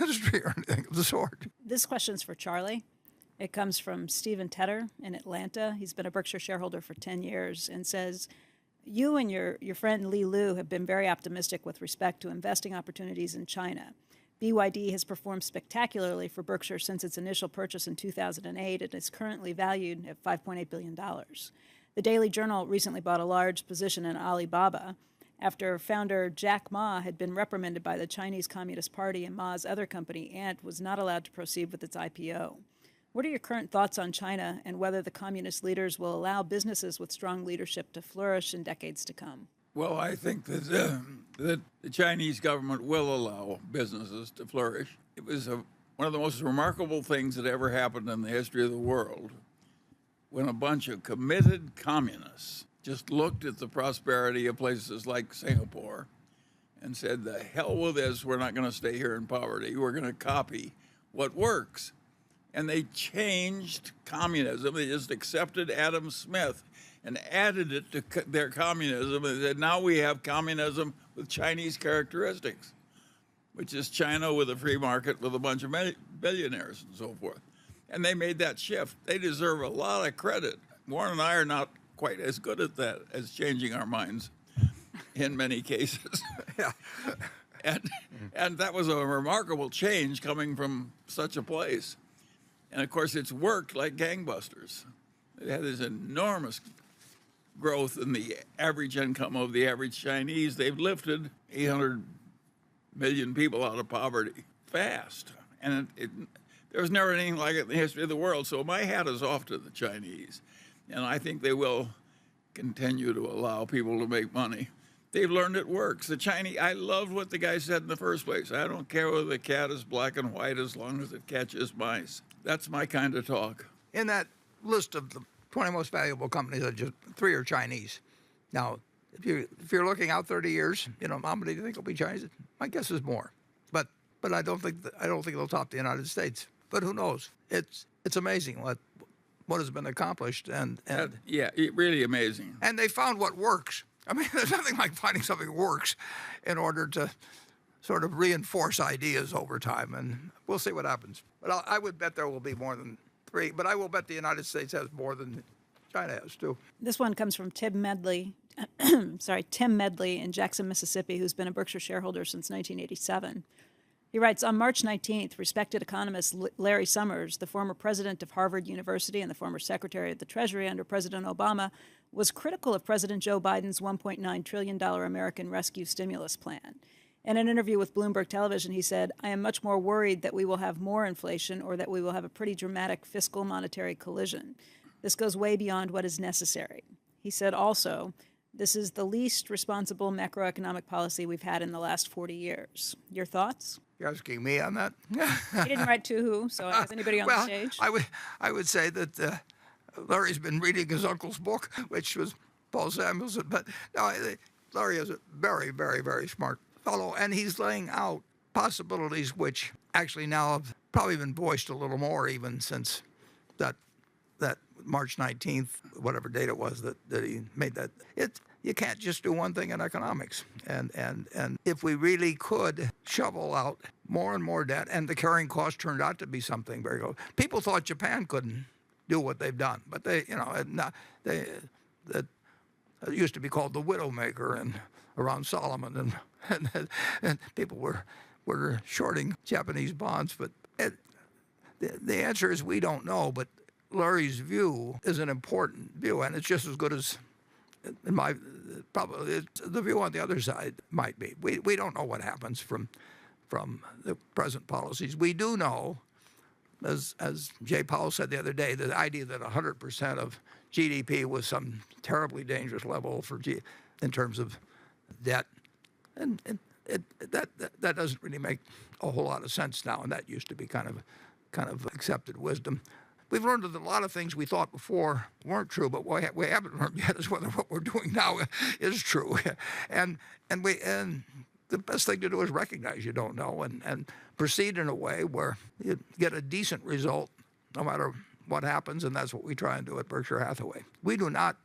industry or anything of the sort. This question's for Charlie. It comes from Stephen Tedder in Atlanta. He's been a Berkshire shareholder for 10 years and says, you and your friend Li Lu have been very optimistic with respect to investing opportunities in China. BYD has performed spectacularly for Berkshire since its initial purchase in 2008 and is currently valued at $5.8 billion. The Daily Journal recently bought a large position in Alibaba after founder Jack Ma had been reprimanded by the Chinese Communist Party, and Ma's other company, Ant, was not allowed to proceed with its IPO. What are your current thoughts on China and whether the communist leaders will allow businesses with strong leadership to flourish in decades to come? Well, I think that the Chinese government will allow businesses to flourish. It was one of the most remarkable things that ever happened in the history of the world when a bunch of committed communists just looked at the prosperity of places like Singapore and said, the hell with this, we're not going to stay here in poverty, we're going to copy what works. And they changed communism. They just accepted Adam Smith and added it to their communism and said, now we have communism with Chinese characteristics, which is China with a free market with a bunch of billionaires and so forth. And they made that shift. They deserve a lot of credit. Warren and I are not quite as good at that as changing our minds in many cases. Yeah. And that was a remarkable change coming from such a place. And of course, it's worked like gangbusters. It had this enormous growth in the average income of the average Chinese. They've lifted 800 million people out of poverty fast. And there was never anything like it in the history of the world. So my hat is off to the Chinese. And I think they will continue to allow people to make money. They've learned it works. The Chinese, I loved what the guy said in the first place. I don't care whether the cat is black and white as long as it catches mice. That's my kind of talk. In that list of the 20 most valuable companies, just 3 are Chinese. Now, if you're looking out 30 years, how many do you think will be Chinese? My guess is more. But I don't think they'll top the United States. But who knows? It's amazing what has been accomplished yeah, really amazing. And they found what works. I mean, there's nothing like finding something that works in order to sort of reinforce ideas over time, and we'll see what happens. But I would bet there will be more than 3, but I will bet the United States has more than China has too. This one comes from Tim Medley in Jackson, Mississippi, who's been a Berkshire shareholder since 1987. He writes, on March 19th, respected economist Larry Summers, the former president of Harvard University and the former secretary of the Treasury under President Obama, was critical of President Joe Biden's $1.9 trillion American Rescue Stimulus Plan. In an interview with Bloomberg Television, he said, I am much more worried that we will have more inflation or that we will have a pretty dramatic fiscal monetary collision. This goes way beyond what is necessary. He said also, this is the least responsible macroeconomic policy we've had in the last 40 years. Your thoughts? You're asking me on that? He didn't write to who, so is anybody on the stage? I would say that Larry's been reading his uncle's book, which was Paul Samuelson. But no, Larry is a very, very, very smart fellow, and he's laying out possibilities which actually now have probably been voiced a little more even since that March 19th, whatever date it was that he made that. You can't just do one thing in economics. And if we really could shovel out more and more debt, and the carrying cost turned out to be something very low. People thought Japan couldn't do what they've done, but it used to be called the Widowmaker and around Solomon, and people were shorting Japanese bonds. But the answer is we don't know, but Larry's view is an important view, and it's just as good as probably the view on the other side might be. We don't know what happens from the present policies. We do know, as Jay Powell said the other day, the idea that 100% of GDP was some terribly dangerous level in terms of debt, and that doesn't really make a whole lot of sense now, and that used to be kind of accepted wisdom. We've learned that a lot of things we thought before weren't true, but what we haven't learned yet is whether what we're doing now is true. And the best thing to do is recognize you don't know and proceed in a way where you get a decent result no matter what happens, and that's what we try and do at Berkshire Hathaway. We do not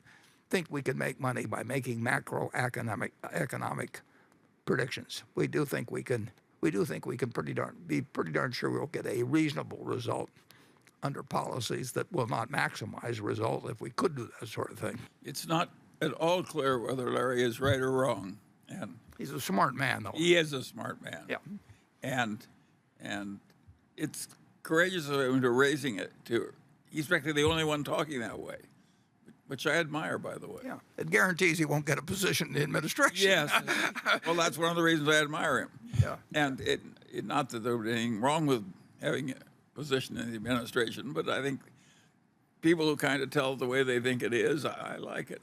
think we can make money by making macroeconomic predictions. We do think we can we do think we can be pretty darn sure we'll get a reasonable result under policies that will not maximize result if we could do that sort of thing. It's not at all clear whether Larry is right or wrong, and He's a smart man, though. he is a smart man. Yeah. And it's courageous of him to raising it to. He's practically the only one talking that way, which I admire, by the way. Yeah. It guarantees he won't get a position in the administration. Yes. Well, that's one of the reasons I admire him. Yeah. And not that there was anything wrong with having a position in the administration, but I think people who kind of tell it the way they think it is, I like it.